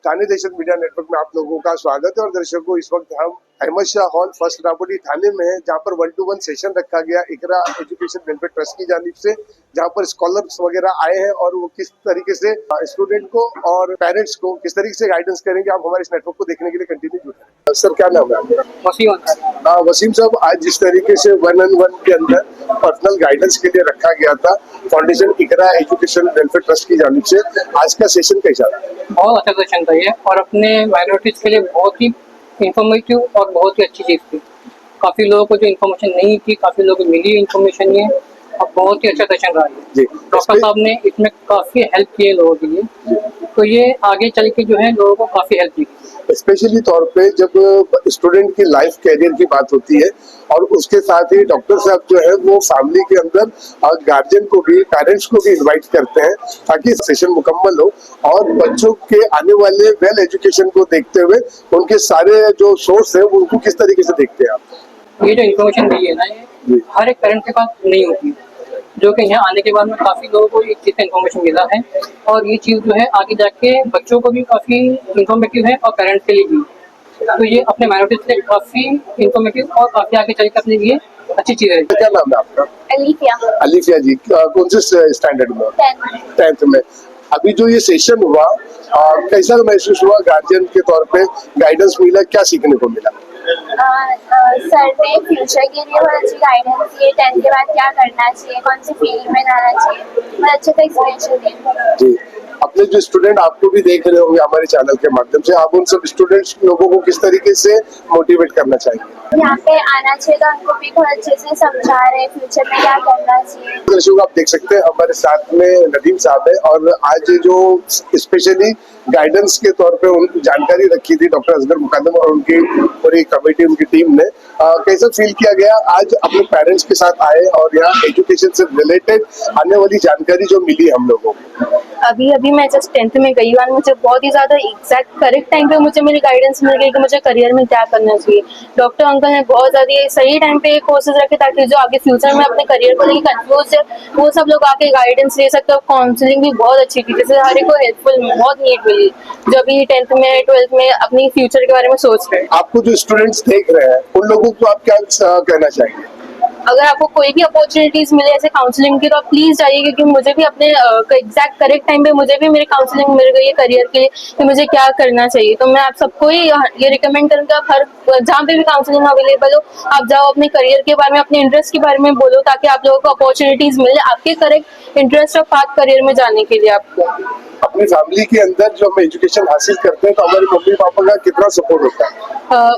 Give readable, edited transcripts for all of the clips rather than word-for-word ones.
थाने देशज media network में आप लोगों का स्वागत है। और दर्शकों, इस वक्त हम अहमद शाह हॉल फर्स्ट राबड़ी थाने में है, जहां पर 1-to-1 सेशन रखा गया इकरा एजुकेशन वेलफेयर ट्रस्ट की जानिब से, जहां पर स्कॉलर्स वगैरह आए हैं और वो किस तरीके से स्टूडेंट को और पेरेंट्स को किस तरीके से गाइडेंस करेंगे। आप हमारे इस नेटवर्क को देखने के लिए कंटिन्यू जुड़े हैं। सर, क्या नाम है आपका? वसीम। वसीम साहब, आज जिस तरीके से 1-on-1 के अंदर पर्सनल गाइडेंस के लिए रखा गया था फाउंडेशन इकरा एजुकेशन वेलफेयर ट्रस्ट की जानिब से, आज का सेशन कैसा था? बहुत अच्छा सेशन था ये, और अपने माइनॉरिटीज के लिए बहुत ही इंफॉर्मेटिव और बहुत ही अच्छी चीज़ थी। काफ़ी लोगों को जो इन्फॉर्मेशन नहीं थी, काफ़ी लोगों को मिली इन्फॉर्मेशन ये, और बहुत ही अच्छा सेशन रहा है। डॉक्टर साहब ने इसमें काफ़ी हेल्प की है लोगों के लिए, तो ये आगे चल के जो है लोगों को काफ़ी हेल्प की। स्पेशली तौर पे जब स्टूडेंट की लाइफ कैरियर की बात होती है, और उसके साथ ही डॉक्टर साहब जो है वो फैमिली के अंदर गार्जियन को भी, पेरेंट्स को भी इनवाइट करते हैं ताकि सेशन मुकम्मल हो और बच्चों के आने वाले वेल एजुकेशन को देखते हुए उनके सारे जो सोर्स है उनको किस तरीके से देखते हैं आप? ये जो इन्फॉर्मेशन दी है ना, ये हर एक पेरेंट के पास नहीं होती, जो कि यहाँ आने के बाद में काफ़ी लोगों को इस चीज़ का इन्फॉर्मेशन मिला है, और ये चीज़ जो है आगे जाके बच्चों को भी काफ़ी इन्फॉर्मेटिव है और पेरेंट्स के लिए भी। तो ये अपने माइनॉरिटीज के लिए काफ़ी इन्फॉर्मेटिव और काफ़ी आगे चल के अपने लिए अच्छी चीज़ है। क्या नाम है आपका? अलीफिया। अलीफिया जी, कौन से स्टैंडर्ड में? 10th में। अभी जो ये सेशन हुआ, कैसा महसूस हुआ? गार्जियन के तौर पे गाइडेंस मिला, क्या सीखने को मिला? सर ने फ्यूचर के लिए बहुत अच्छी गाइडेंस दी, 10th के बाद क्या करना चाहिए, कौन सी फील्ड में जाना चाहिए, बहुत अच्छे से एक्सप्लेनेशन दिए। जी, अपने जो स्टूडेंट आपको भी देख रहे होंगे हमारे चैनल के माध्यम से, आप उन सब स्टूडेंट्स लोगों को किस तरीके से मोटिवेट करना चाहिए? यहाँ पे आना चाहिए, तो उनको भी बहुत अच्छे से समझा रहे हैं फ्यूचर में क्या करना चाहिए। दर्शकों, आप देख सकते हैं हमारे साथ में नदीम साहब है, और आज जो स्पेशली गाइडेंस के तौर पे उनकी जानकारी रखी थी डॉक्टर असगर मुकद्दम और उनकी पूरी कमेटी, उनकी टीम ने, कैसा फील किया गया आज अपने पेरेंट्स के साथ आए और यहाँ एजुकेशन से रिलेटेड आने वाली जानकारी जो मिली हम लोगों को? अभी मैं जस्ट 10th में गई और मुझे बहुत ही ज़्यादा एग्जैक्ट करेक्ट टाइम पे मुझे मेरी गाइडेंस मिल गई कि मुझे करियर में क्या करना चाहिए। डॉक्टर अंकल ने बहुत ज़्यादा सही टाइम पे कोर्सेज रखे ताकि जो आगे फ्यूचर में अपने करियर को लेकर कंफ्यूज है वो सब लोग आके गाइडेंस ले सकते हो। काउंसलिंग भी बहुत अच्छी थी, जैसे हर एक को हेल्पफुल बहुत नीड मिली जो अभी 10th में 12th में अपनी फ्यूचर के बारे में सोच रहे हैं। आपको जो स्टूडेंट्स देख रहे हैं उन लोगों को आप क्या कहना चाहेंगे? अगर आपको कोई भी अपॉर्चुनिटीज मिले ऐसे काउंसलिंग की, तो आप प्लीज जाइए, क्योंकि मुझे भी अपने एग्जैक्ट करेक्ट टाइम पे मुझे भी मेरी काउंसलिंग मिल गई है करियर के लिए कि मुझे क्या करना चाहिए। तो मैं आप सबको ही ये रिकमेंड करूँगा, आप हर जहाँ पे भी काउंसलिंग अवेलेबल हो आप जाओ, अपने करियर के बारे में, अपने इंटरेस्ट के बारे में बोलो, ताकि आप लोगों को अपॉर्चुनिटीज मिले आपके करेक्ट इंटरेस्ट और पाथ करियर में जाने के लिए। आपको अपनी फैमिली के अंदर जो हम एजुकेशन हासिल करते हैं तो हमारे मम्मी पापा का कितना सपोर्ट होता है?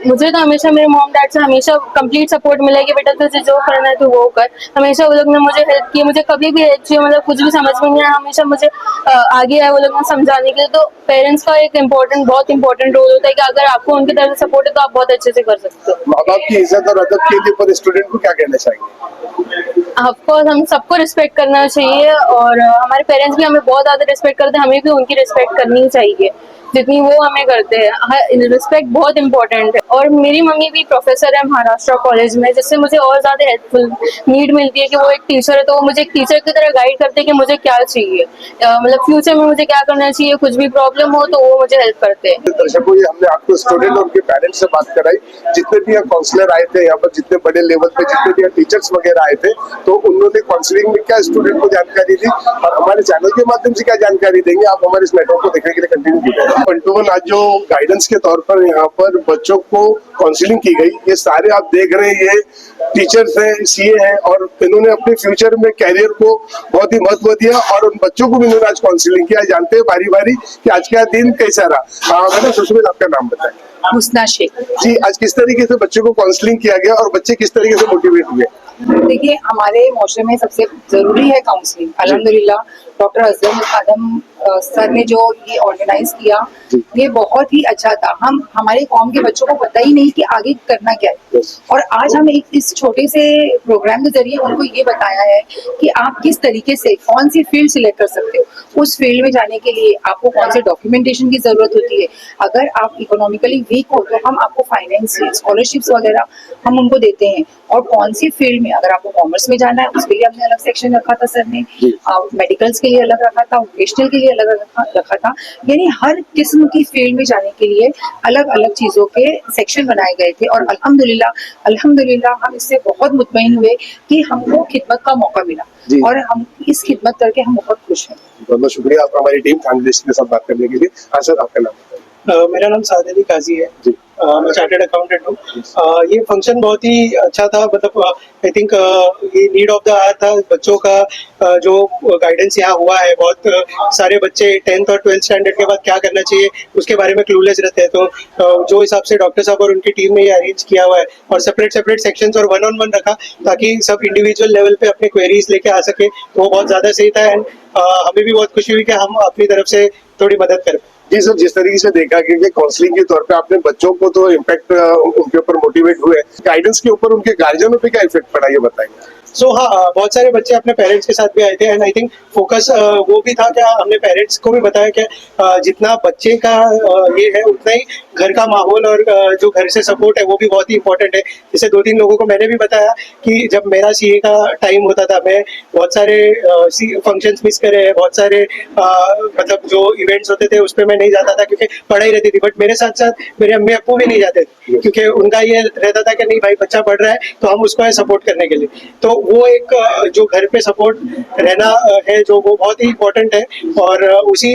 मुझे तो हमेशा मेरे मॉम डैड से हमेशा कंप्लीट सपोर्ट मिला है कि बेटा तुझे जो करना है तो वो कर। हमेशा वो लोग ने मुझे हेल्प की, मुझे कभी भी हेल्प चाहिए, मतलब कुछ भी समझ में नहीं आया हमेशा मुझे आगे आए वो लोग समझाने के लिए। तो पेरेंट्स का एक बहुत इंपॉर्टेंट रोल होता है कि अगर आपको उनकी तरफ से सपोर्ट है तो आप बहुत अच्छे से कर सकते हो। माँ बाप की इज्जत और अदब के लिए पर स्टूडेंट को क्या कहना चाहिए? ऑफकोर्स हम सबको रिस्पेक्ट करना चाहिए, और हमारे पेरेंट्स भी हमें बहुत ज्यादा रिस्पेक्ट करते हैं, हमें भी उनकी रिस्पेक्ट करनी चाहिए जितनी वो हमें करते हैं। रिस्पेक्ट बहुत इंपॉर्टेंट है। और मेरी मम्मी भी प्रोफेसर है महाराष्ट्र कॉलेज में, जिससे मुझे और ज्यादा हेल्पफुल नीड मिलती है कि वो एक टीचर है, तो वो मुझे एक टीचर की तरह गाइड करते हैं कि मुझे क्या चाहिए, मतलब फ्यूचर में मुझे क्या करना चाहिए, कुछ भी प्रॉब्लम हो तो वो मुझे हेल्प करते हैं। दर्शकों, ये हमने आपको स्टूडेंट और उनके पेरेंट्स से बात कराई। जितने भी यहाँ काउंसलर आए थे, यहाँ पर जितने बड़े लेवल पे जितने भी टीचर्स वगैरह आए थे, तो उन्होंने काउंसलिंग में क्या स्टूडेंट को जानकारी दी और हमारे चैनल के माध्यम से क्या जानकारी देंगे, आप हमारे इस नेटवर्क को देखने के लिए कंटिन्यू कीजिए। 1-to-1 आज जो गाइडेंस के तौर पर यहाँ पर बच्चों को काउंसलिंग की गई, ये सारे आप देख रहे हैं, ये टीचर्स हैं, सीए हैं, और इन्होंने अपने फ्यूचर में कैरियर को बहुत ही महत्व दिया और उन बच्चों को भी इन्होंने आज काउंसलिंग किया। जानते हैं बारी बारी कि आज का दिन कैसा रहा। मैडम, सबसे पहले आपका नाम बताएं। हुस्ना शेख जी, आज किस तरीके से बच्चों को काउंसलिंग किया गया और बच्चे किस तरीके से मोटिवेट हुए? देखिए, हमारे माशरे में सबसे जरूरी है काउंसलिंग। अल्हम्दुलिल्लाह डॉक्टर असगर मुकद्दम सर ने जो ये ऑर्गेनाइज किया ये बहुत ही अच्छा था। हमारे कौम के बच्चों को पता ही नहीं कि आगे करना क्या है, और आज हम इस छोटे से प्रोग्राम के जरिए उनको ये बताया है कि आप किस तरीके से कौन सी फील्ड सिलेक्ट कर सकते हो। उस फील्ड में जाने के लिए आपको कौन से डॉक्यूमेंटेशन की जरूरत होती है। अगर आप इकोनॉमिकली वीक हो तो हम आपको फाइनेंस, स्कॉलरशिप्स वगैरह हम उनको देते हैं। और कौन सी फील्ड में, अगर आपको कॉमर्स में जाना है उसके लिए हमने अलग सेक्शन रखा था सर ने, मेडिकल्स के लिए अलग रखा था, वोकेशनल के लिए अलग रखा था। यानी हर किस्म की फील्ड में जाने के लिए अलग अलग चीजों के सेक्शन बनाए गए थे। और अल्हम्दुलिल्लाह हम इससे बहुत मुतमईन हुए कि हमको खिदमत का मौका मिला जी। और हम इस खिदमत करके हम बहुत खुश हैं। बहुत बहुत शुक्रिया आपका हमारी टीम खानदेश के साथ बात करने के लिए। हाँ सर, आपका नाम बताइए। मेरा नाम साद अली काजी है। जी। मैं चार्टर्ड अकाउंटेंट हूँ। ये फंक्शन बहुत ही अच्छा था, मतलब आई थिंक ये नीड ऑफ द आवर था। बच्चों का जो गाइडेंस यहाँ हुआ है, बहुत सारे बच्चे 10th और 12th स्टैंडर्ड के बाद क्या करना चाहिए उसके बारे में क्लूलेस रहते हैं। तो जो हिसाब से डॉक्टर साहब और उनकी टीम ने ये अरेंज किया हुआ है और सेपरेट सेक्शंस और 1-on-1 रखा ताकि सब इंडिविजुअल लेवल पे अपने क्वेरीज लेके आ सके, तो वो बहुत ज्यादा सही था। एंड हमें भी बहुत खुशी हुई कि हम अपनी तरफ से थोड़ी मदद कर पाए। जी सर, जिस तरीके से देखा कि काउंसलिंग के तौर पे आपने बच्चों को तो इम्पैक्ट उनके ऊपर मोटिवेट हुए, गाइडेंस के ऊपर उनके गार्जियनों पे क्या इफेक्ट पड़ा ये बताएंगे। सो हाँ, बहुत सारे बच्चे अपने पेरेंट्स के साथ भी आए थे। एंड आई थिंक फोकस वो भी था क्या, हमने पेरेंट्स को भी बताया कि जितना बच्चे का ये है उतना ही घर का माहौल और जो घर से सपोर्ट है वो भी बहुत ही इंपॉर्टेंट है। जैसे 2-3 लोगों को मैंने भी बताया कि जब मेरा सीए का टाइम होता था, मैं बहुत सारे फंक्शंस मिस करे हैं, बहुत सारे मतलब जो इवेंट्स होते थे उस पर मैं नहीं जाता था क्योंकि पढ़ाई रहती थी। बट मेरे साथ साथ मेरे अम्मी अप्पू भी नहीं जाते थे क्योंकि उनका ये रहता था कि नहीं भाई, बच्चा पढ़ रहा है तो हम उसको है सपोर्ट करने के लिए। तो वो एक जो घर पे सपोर्ट रहना है जो वो बहुत ही इम्पोर्टेंट है। और उसी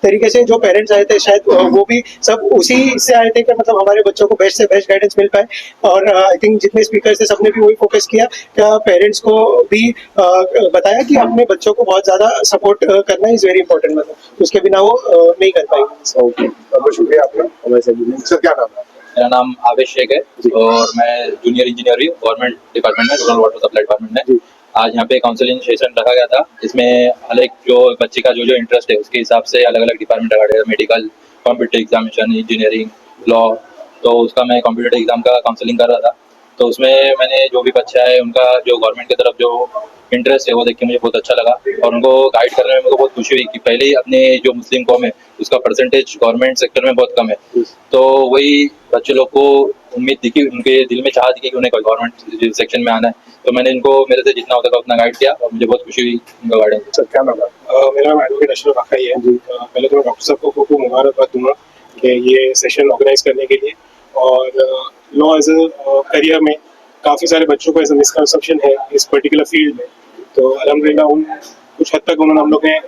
तरीके से जो पेरेंट्स आए थे शायद वो भी सब उसी से आए थे कि मतलब हमारे बच्चों को बेस्ट से बेस्ट गाइडेंस मिल पाए। और आई थिंक जितने स्पीकर्स थे सबने भी वही फोकस किया कि पेरेंट्स को भी बताया कि अपने बच्चों को बहुत ज्यादा सपोर्ट करना इज वेरी इंपॉर्टेंट, मतलब उसके बिना वो नहीं कर पाएंगे। ओके, बहुत शुक्रिया आपका हमारे साथ जुड़ने के लिए। सर क्या नाम है? मेरा नाम आवेश शेख है और मैं जूनियर इंजीनियर हूँ गवर्नमेंट डिपार्टमेंट में, रूरल वाटर सप्लाई डिपार्टमेंट में। आज यहाँ पे काउंसलिंग सेशन रखा गया था जिसमें हर एक जो बच्चे का जो इंटरेस्ट है उसके हिसाब से अलग अलग डिपार्टमेंट रखा गया, medical, computer examination, engineering, law. तो उसका मैं कंप्यूटर एग्जाम का काउंसलिंग कर रहा था। तो उसमें मैंने जो भी बच्चा है उनका जो गवर्नमेंट की तरफ जो इंटरेस्ट है वो देख के मुझे बहुत अच्छा लगा और उनको गाइड करने में मुझे बहुत खुशी हुई कि पहले ही अपने जो मुस्लिम कौम है उसका परसेंटेज गवर्नमेंट सेक्टर में बहुत कम है। तो वही बच्चे लोग को उम्मीद थी कि उनके दिल में चाह थी कि उन्हें गवर्नमेंट सेक्शन में आना है। तो मैंने इनको मेरे से जितना होता था उतना गाइड किया और मुझे बहुत खुशी हुई उनका गाइडेंस। सर क्या नाम है? मेरा नाम एडवोकेट अशरफ आकाई है। पहले तो मैं डॉक्टर साहब को खूब मुबारकबाद दूंगा कि ये सेशन ऑर्गेनाइज करने के लिए। और लॉ एज अ करियर में काफ़ी सारे बच्चों को ऐसा मिसकंसेप्शन है इस पर्टिकुलर फील्ड में। तो अल्हम्दुलिल्लाह कुछ हद तक उन्होंने हम लोग ने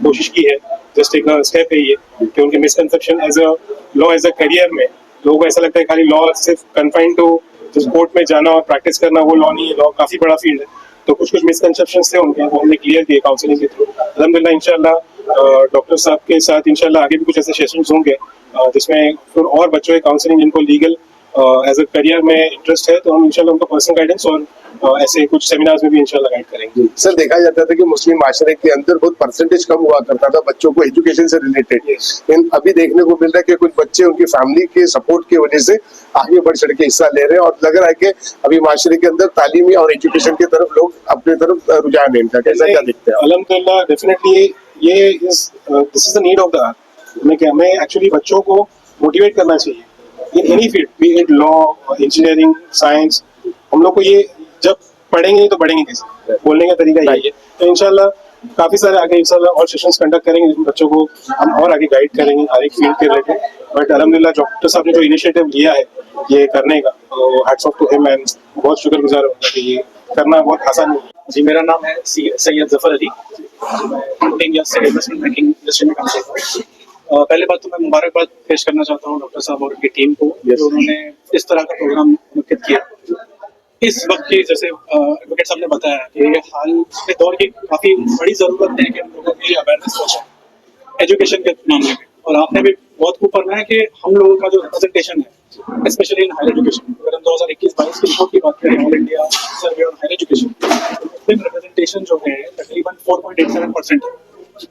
कोशिश की है, जस्ट एक स्टेप है ये कि उनके misconception as a law as a career में लोगों को ऐसा लगता है खाली लॉ सिर्फ कन्फाइंड टू जिस कोर्ट में जाना और प्रैक्टिस करना वो लॉ नहीं है। लॉ काफ़ी बड़ा फील्ड है। तो कुछ मिसकंसेप्शंस थे उनके, वो हमने क्लियर किए काउंसलिंग के थ्रू। अल्हम्दुलिल्लाह इंशाल्लाह डॉक्टर साहब के साथ इंशाल्लाह आगे भी कुछ ऐसे सेशंस होंगे जिसमें फिर और बच्चों के काउंसलिंग जिनको लीगल एज अ करियर में इंटरेस्ट है तो हम इंशाल्लाह उनको पर्सनल गाइडेंस और ऐसे कुछ सेमिनार्स में भी इंशाल्लाह गाइड करेंगे। सर देखा जाता था कि मुस्लिम माशरे के अंदर बहुत परसेंटेज कम हुआ करता था बच्चों को एजुकेशन से रिलेटेड, लेकिन अभी देखने को मिल रहा है कि कुछ बच्चे उनकी फैमिली के सपोर्ट की वजह से आगे बढ़ चढ़ के हिस्सा ले रहे हैं और लग रहा है कि अभी माशरे के अंदर तालीमी और एजुकेशन की तरफ लोग अपनी तरफ रुझान है इनका। कैसा क्या दिखता है? अल्हम्दुलिल्लाह डेफिनेटली ये this is the need of the hour. हमें एक्चुअली बच्चों को मोटिवेट करना चाहिए in any field, be it law, engineering, science. हम लोग को ये जब पढ़ेंगे नहीं तो बढ़ेंगे कैसे, बोलने का तरीका यही है। तो इंशाल्लाह काफी सारे आगे इंशाल्लाह और सेशंस कंडक्ट करेंगे जिन बच्चों को हम और आगे गाइड करेंगे हर एक फील्ड के रिलेटेड। बट अल्हम्दुलिल्लाह डॉक्टर साहब ने जो इनिशिएटिव लिया है ये करने का, तो hats off to him and बहुत शुक्रगुजार हूँ कि ये करना बहुत आसान नहीं है। जी, मेरा नाम है सैयद जफर अली। मैं इंडिया से इन्वेस्टमेंट बैंकिंग इंडस्ट्री में काम करता हूँ। पहले बात तो मैं मुबारकबाद पेश करना चाहता हूँ डॉक्टर साहब और उनकी टीम को जो उन्होंने इस तरह का प्रोग्राम मुनक्किद किया। इस वक्त की जैसे एडवोकेट साहब ने बताया कि ये हाल के दौर की काफ़ी बड़ी ज़रूरत है कि हम लोगों की अवेयरनेस पहुँचे एजुकेशन के मामले में। और आपने भी बहुत खूब करना है कि हम लोगों का जो रिप्रेजेंटेशन है स्पेशली इन हायर एजुकेशन, अगर हम 2021-22 की रिपोर्ट की बात करें all India survey on higher education, Muslim representation जो है तकरीबन 4.87% है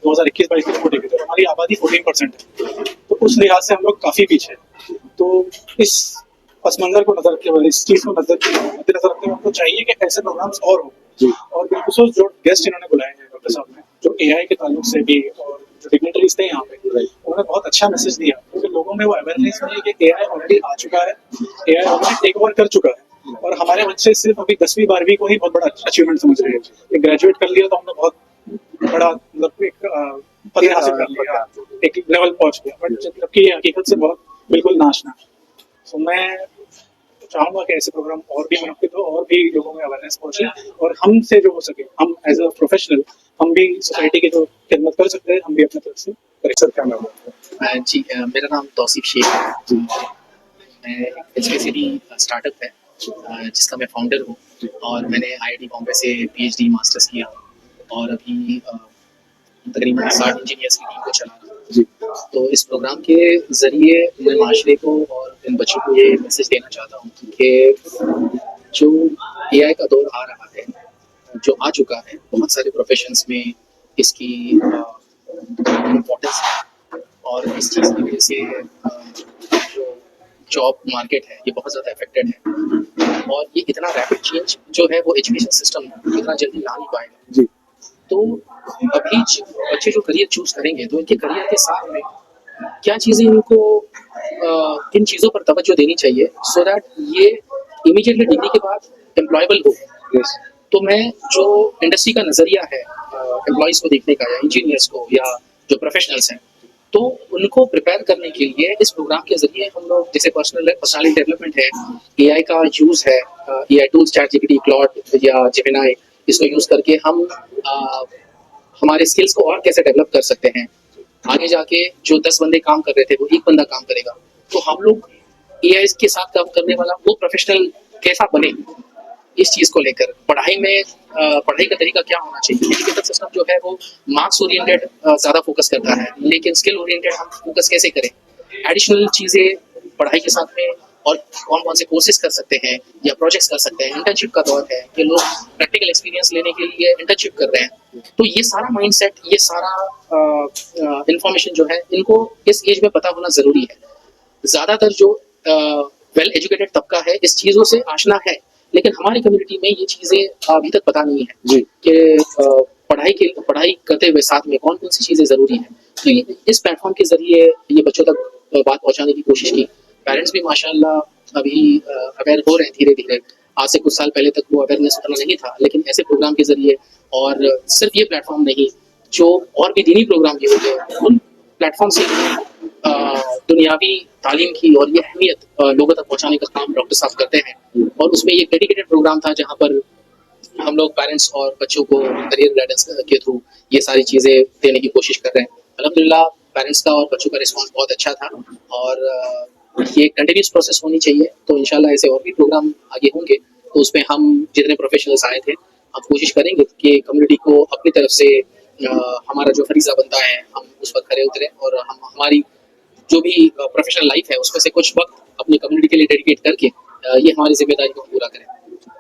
2021-22 की रिपोर्ट है। तो हमारी आबादी 14% है, तो उस लिहाज से हम लोग काफ़ी पीछे हैं। तो इस पस मंजर को नजर रखते हुए, इस चीज़ को मद्देनजर रखते हुए हमको चाहिए कि ऐसे प्रोग्राम्स और हो। और बिल्कुल जो गेस्ट इन्होंने बुलाए हैं डॉक्टर साहब ने, जो AI के ताल्लुक से भी और जो डिग्नेटरीज थे यहाँ पे, उन्होंने बहुत अच्छा मैसेज दिया क्योंकि लोगों में वो अवेयरनेस नहीं है कि AI ऑलरेडी आ चुका है, AI ऑलरेडी टेक ओवर कर चुका है। और हमारे बच्चे सिर्फ अभी 10वीं 12वीं को ही बहुत बड़ा अचीवमेंट समझ रहे हैं। ग्रेजुएट कर लिया तो हमने बहुत बड़ा मतलब एक पद हासिल कर लिया, एक लेवल पहुंच गया, बट जबकि ये हकीकत से बहुत बिल्कुल नाशना। तो मैं चाहूंगा कि ऐसे प्रोग्राम और भी मुनक्किद हो और भी लोगों में अवेयरनेस पहुंचे, और हमसे जो हो सके, हम एज अ प्रोफेशनल हम भी सोसाइटी की जो खिदमत कर सकते हैं हम भी अपनी तरफ से करें। सर क्या नाम है? जी मेरा नाम तौसीफ शेख है। मैं एचकेसीडी स्टार्टअप है जिसका मैं फाउंडर हूँ, और मैंने आईआईटी बॉम्बे से पीएचडी मास्टर्स किया, और अभी तकरीबन 60 इंजीनियर्स की टीम को चला रहा हूँ। तो इस प्रोग्राम के ज़रिए मैं माशरे को और इन बच्चों को ये मैसेज देना चाहता हूँ कि जो एआई का दौर आ रहा है, जो आ चुका है, बहुत सारे प्रोफेशंस में इसकी इम्पोर्टेंस है, और इस चीज़ की वजह से जो जॉब मार्केट है ये बहुत ज़्यादा अफेक्टेड है, और ये इतना रैपिड चेंज जो है वो एजुकेशन सिस्टम इतना जल्दी ला नहीं पाएगा। जी। तो अभी बच्चे जो करियर चूज करेंगे तो इनके करियर के साथ में क्या चीज़ें इनको किन चीज़ों पर तवज्जो देनी चाहिए सो दैट ये इमीडिएटली डिग्री के बाद एम्प्लॉयबल हो। तो मैं जो इंडस्ट्री का नज़रिया है एम्प्लॉयज़ को देखने का, या इंजीनियर्स को, या जो प्रोफेशनल्स हैं, तो उनको प्रिपेयर करने के लिए इस प्रोग्राम के जरिए हम लोग, जैसे पर्सनालिटी डेवलपमेंट है, एआई का यूज़ है, एआई टूल्स चैटजीपीटी, क्लॉड या जेमिनाई, इसको यूज़ करके हम हमारे स्किल्स को और कैसे डेवलप कर सकते हैं। आगे जाके जो 10 बंदे काम कर रहे थे वो एक बंदा काम करेगा, तो हम लोग एआई के साथ काम करने वाला वो प्रोफेशनल कैसा बने, इस चीज़ को लेकर पढ़ाई में पढ़ाई का तरीका क्या होना चाहिए। एजुकेशन सिस्टम जो है वो मार्क्स ओरिएंटेड ज़्यादा फोकस करता है, लेकिन स्किल ओरिएंटेड हम फोकस कैसे करें, एडिशनल चीज़ें पढ़ाई के साथ में, और कौन कौन से कोर्सेज कर सकते हैं या प्रोजेक्ट्स कर सकते हैं। इंटर्नशिप का दौर है, ये लोग प्रैक्टिकल एक्सपीरियंस लेने के लिए इंटर्नशिप कर रहे हैं। तो ये सारा माइंडसेट, ये सारा इंफॉर्मेशन जो है इनको इस एज में पता होना ज़रूरी है। ज़्यादातर जो वेल एजुकेटेड तबका है इस चीज़ों से आशना है, लेकिन हमारी कम्युनिटी में ये चीज़ें अभी तक पता नहीं है कि पढ़ाई करते हुए साथ में कौन कौन सी चीज़ें ज़रूरी हैं। तो इस प्लेटफॉर्म के ज़रिए ये बच्चों तक बात पहुँचाने की कोशिश की। पेरेंट्स भी माशाल्लाह अभी अवेयर हो रहे हैं धीरे धीरे। आज से कुछ साल पहले तक वो अवेयरनेस उतना नहीं था, लेकिन ऐसे प्रोग्राम के ज़रिए, और सिर्फ ये प्लेटफॉर्म नहीं, जो और भी दीनी प्रोग्राम ये होते हैं, उन प्लेटफॉर्म से दुनियावी तालीम की और ये अहमियत लोगों तक पहुँचाने का काम डॉक्टर साहब करते हैं। और उसमें एक डेडिकेटेड प्रोग्राम था जहाँ पर हम लोग पेरेंट्स और बच्चों को करियर गाइडेंस के थ्रू ये सारी चीज़ें देने की कोशिश कर रहे हैं। अल्हम्दुलिल्लाह पेरेंट्स का और बच्चों का रिस्पांस बहुत अच्छा था, और ये कंटिन्यूस प्रोसेस होनी चाहिए। तो इंशाल्लाह ऐसे और भी प्रोग्राम आगे होंगे, तो उसमें हम जितने प्रोफेशनल्स आए थे हम कोशिश करेंगे कि कम्युनिटी को अपनी तरफ से हमारा जो फरीज़ा बनता है हम उस पर खरे उतरें, और हम हमारी जो भी प्रोफेशनल लाइफ है उसमें से कुछ वक्त अपनी कम्युनिटी के लिए डेडिकेट करके ये हमारी जिम्मेदारी को पूरा करें।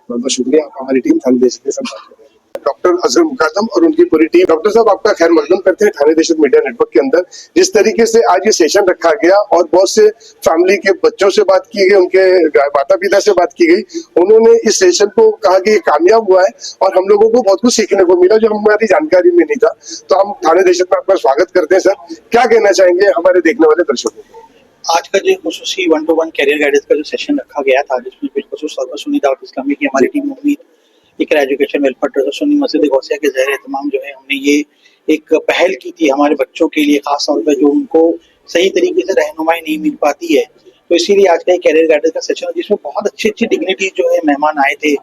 बहुत बहुत शुक्रिया, आप हमारी टीम थाने देश के साथ बात कर रहे हैं। डॉक्टर अजहर मुकादम और उनकी पूरी टीम। डॉक्टर साहब आपका खैर मकदम करते हैं थाने दहशत मीडिया नेटवर्क के अंदर। जिस तरीके से आज ये सेशन रखा गया और बहुत से फैमिली के बच्चों से बात की गई, उनके माता पिता से बात की गई, उन्होंने इस सेशन को कहा कि ये कामयाब हुआ है और हम लोगों को बहुत कुछ सीखने को मिला जो हमारी जानकारी में नहीं था। तो हम थाने दहशत में आपका स्वागत करते हैं। सर क्या कहना चाहेंगे हमारे देखने वाले दर्शकों को? आज का जो खुसूसी 1-to-1 कैरियर गाइडेंस का जो सेशन रखा गया था, जिसमें बिलखुसूस सदर सुन्नी दावत इस्लामी की हमारी टीम उम्मीद इकरा एजुकेशन वेलफेयर ट्रस्ट सुन्नी मस्जिद गौसिया के ज़रिए तमाम जो है हमने ये एक पहल की थी हमारे बच्चों के लिए, खास तौर पर जो उनको सही तरीके से रहनुमाई नहीं मिल पाती है। तो इसीलिए आज का एक कैरियर गाइडेंस का सेशन, जिसमें बहुत अच्छी अच्छी डिग्निटी जो है मेहमान आए थे,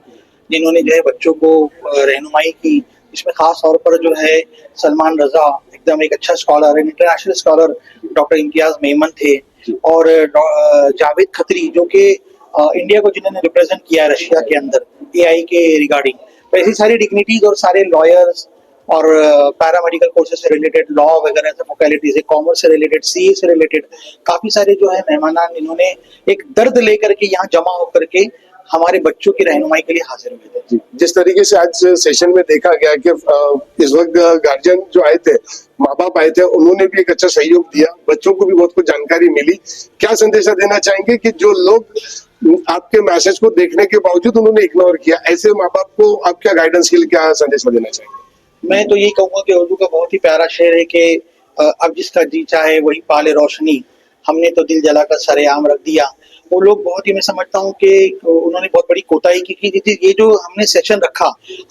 जिन्होंने जो है बच्चों को रहनुमाई की। इसमें खास तौर पर जो है सलमान रजा, एकदम एक अच्छा scholar, international scholar doctor Imtiaz Memon थे, और जावेद खत्री जो कि इंडिया को जिन्होंने रिप्रेजेंट किया रशिया के अंदर एआई के रिगार्डिंग। तो ऐसी सारी डिग्निटीज और सारे लॉयर्स और पैरामेडिकल कोर्सेज से रिलेटेड, लॉ वगैरह से फैकल्टीज है, कॉमर्स से रिलेटेड, सीए से रिलेटेड काफी सारे जो है मेहमान इन्होंने एक दर्द लेकर के यहाँ जमा होकर के हमारे बच्चों की रहनुमाई के लिए हाजिर हुए थे। जिस तरीके से आज सेशन में देखा गया कि इस वक्त गार्जियन जो आए थे, माँ बाप आए थे, उन्होंने भी एक अच्छा सहयोग दिया, बच्चों को भी बहुत कुछ जानकारी मिली। क्या संदेशा देना चाहेंगे कि जो लोग आपके मैसेज को देखने के बावजूद उन्होंने इग्नोर किया, ऐसे माँ बाप को आप क्या गाइडेंस के लिए क्या संदेशा देना चाहेंगे? मैं तो यही कहूंगा कि उर्दू का बहुत ही प्यारा शेर है कि अब जिसका जी चाहे वही पाले रोशनी, हमने तो दिल जलाकर सरेआम रख दिया। वो लोग बहुत ही, मैं समझता हूँ कि उन्होंने बहुत बड़ी कोताही की थी। ये जो हमने सेशन रखा,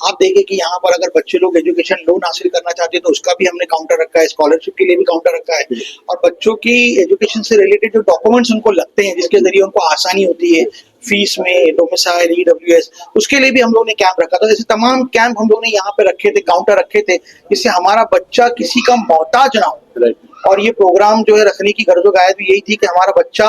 आप देखें कि यहाँ पर अगर बच्चे लोग एजुकेशन लोन हासिल करना चाहते हैं तो उसका भी हमने काउंटर रखा है, स्कॉलरशिप के लिए भी काउंटर रखा है, और बच्चों की एजुकेशन से रिलेटेड जो डॉक्यूमेंट्स उनको लगते हैं जिसके जरिए उनको आसानी होती है फीस में, डोमिसाइल, EWS, उसके लिए भी हम लोगों ने कैंप रखा था। ऐसे तमाम कैंप हम लोगों ने यहाँ पे रखे थे, काउंटर रखे थे, जिससे हमारा बच्चा किसी का मोहताज ना हो। और ये प्रोग्राम जो है रखने की गर्जो गायत भी यही थी कि हमारा बच्चा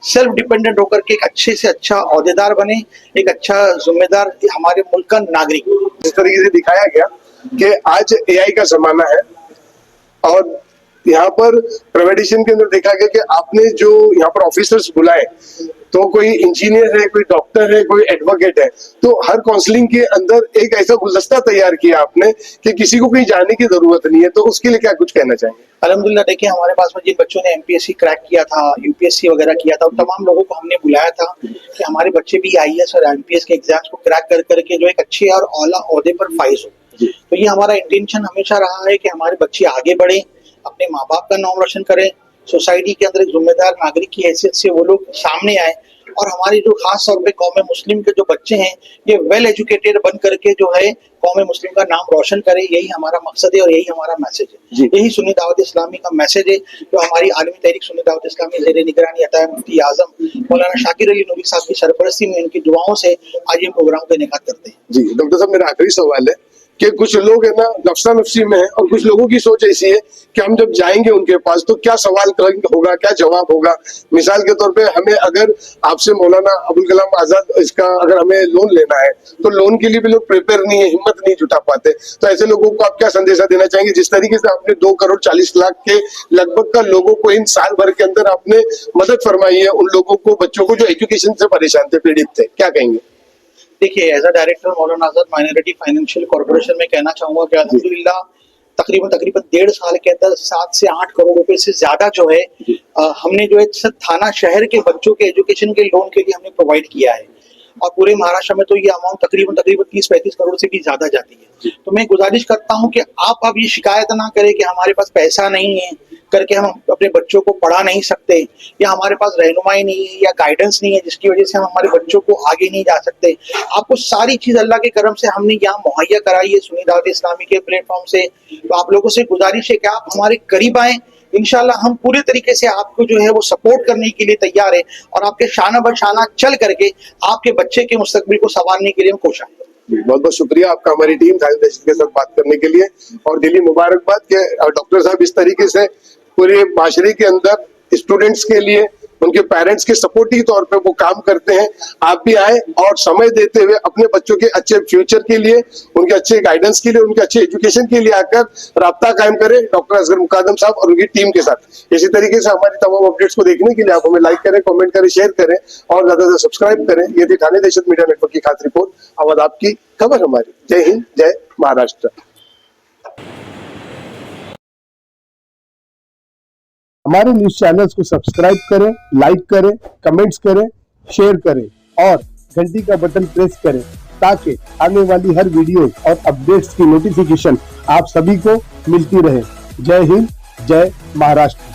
सेल्फ डिपेंडेंट होकर के एक अच्छे से अच्छा ओहदेदार बने, एक अच्छा जिम्मेदार हमारे मुल्क का नागरिक। इस तरीके से दिखाया गया कि आज AI का जमाना है, और यहाँ पर प्राइवेटाइजेशन के अंदर देखा गया कि आपने जो यहाँ पर ऑफिसर्स बुलाए, तो कोई इंजीनियर है, कोई डॉक्टर है, कोई एडवोकेट है, तो हर काउंसलिंग के अंदर एक ऐसा गुलदस्ता तैयार किया आपने कि किसी को कहीं जाने की जरूरत नहीं है। तो उसके लिए क्या कुछ कहना चाहेंगे? अल्हम्दुलिल्लाह, देखिए हमारे पास में जिन बच्चों ने MPSC क्रैक किया था, UPSC वगैरह किया था, उन तमाम लोगों को हमने बुलाया था कि हमारे बच्चे भी IAS और IPS के एग्जाम्स को क्रैक कर करके जो एक अच्छे और औला ओहदे पर फाइज हो। तो ये हमारा इंटेंशन हमेशा रहा है कि हमारे बच्चे आगे बढ़े, अपने माँ बाप का नाम रोशन करें, सोसाइटी के अंदर एक जिम्मेदार नागरिक की हैसियत से वो लोग सामने आए, और हमारी जो खास तौर पे कौम मुस्लिम के जो बच्चे हैं ये वेल एजुकेटेड बन करके जो है कौम मुस्लिम का नाम रोशन करे। यही हमारा मकसद है और यही हमारा मैसेज है। यही सुन्नी दावत इस्लामी का मैसेज है, जो हमारी आलमी तहरीक सुन्नी दावत इस्लामी ज़ेरे निगरानी अताया मुफ्ती आजम मौलाना शाकिर अली नूरी साहब की सरपरस्ती में, इनकी दुआओं से आज ये प्रोग्राम का इनेकाद करते हैं। जी डॉक्टर साहब, मेरा आखिरी सवाल है कि कुछ लोग है ना नफ्सा नफ्सी में है, और कुछ लोगों की सोच ऐसी है कि हम जब जाएंगे उनके पास तो क्या सवाल होगा, क्या जवाब होगा। मिसाल के तौर पे हमें अगर आपसे मौलाना अबुल कलाम आजाद इसका अगर हमें लोन लेना है तो लोन के लिए भी लोग प्रिपेयर नहीं है, हिम्मत नहीं जुटा पाते। तो ऐसे लोगों को आप क्या संदेशा देना चाहेंगे? जिस तरीके से आपने 2 करोड़ 40 लाख के लगभग का लोगों को इन साल भर के अंदर आपने मदद फरमाई है, उन लोगों को, बच्चों को जो एजुकेशन से परेशान थे, पीड़ित थे, क्या कहेंगे? देखिए, as a director Maulana Azad minority financial corporation में कहना चाहूंगा कि अल्हम्दुलिल्लाह तकरीबन 1.5 साल के अंदर 7 से 8 करोड़ रुपए से ज्यादा जो है हमने जो है थाना शहर के बच्चों के एजुकेशन के लोन के लिए हमने प्रोवाइड किया है, और पूरे महाराष्ट्र में तो ये अमाउंट तकरीबन 30-35 करोड़ से भी ज्यादा जाती है। तो मैं गुजारिश करता हूँ कि आप अब ये शिकायत ना करें कि हमारे पास पैसा नहीं है करके हम अपने बच्चों को पढ़ा नहीं सकते, या हमारे पास रहनुमाई नहीं है या गाइडेंस नहीं है जिसकी वजह से हम हमारे बच्चों को आगे नहीं जा सकते। आपको सारी चीज अल्लाह के करम से हमने यहाँ मुहैया कराई है सुन्नी दावत इस्लामी के प्लेटफॉर्म से। तो आप लोगों से गुजारिश है कि आप हमारे करीब आए, इंशाल्लाह हम पूरे तरीके से आपको जो है वो सपोर्ट करने के लिए तैयार है, और आपके शाना बशाना चल करके आपके बच्चे के मुस्तकबिल को संवारने के लिए हम कोशिश करें। बहुत बहुत शुक्रिया आपका हमारी टीम के साथ बात करने के लिए, और दिली मुबारकबाद के डॉक्टर साहब इस तरीके से पूरे माशरे के अंदर स्टूडेंट्स के लिए, उनके पेरेंट्स के सपोर्ट के तौर पे वो काम करते हैं। आप भी आए और समय देते हुए अपने बच्चों के अच्छे फ्यूचर के लिए, उनके अच्छे गाइडेंस के लिए, उनके अच्छे एजुकेशन के लिए आकर राब्ता कायम करें डॉक्टर असगर मुकादम साहब और उनकी टीम के साथ। इसी तरीके से हमारी तमाम अपडेट्स को देखने के लिए आप हमें लाइक करें, कमेंट करें, शेयर करें और ज्यादा से सब्सक्राइब करें। ये थी ठाणे दहशत मीडिया नेटवर्क की खास रिपोर्ट। आवाज आपकी, खबर हमारी। जय हिंद, जय महाराष्ट्र। हमारे न्यूज चैनल्स को सब्सक्राइब करें, लाइक करें, कमेंट्स करें, शेयर करें और घंटी का बटन प्रेस करें, ताकि आने वाली हर वीडियो और अपडेट्स की नोटिफिकेशन आप सभी को मिलती रहे। जय हिंद, जय महाराष्ट्र।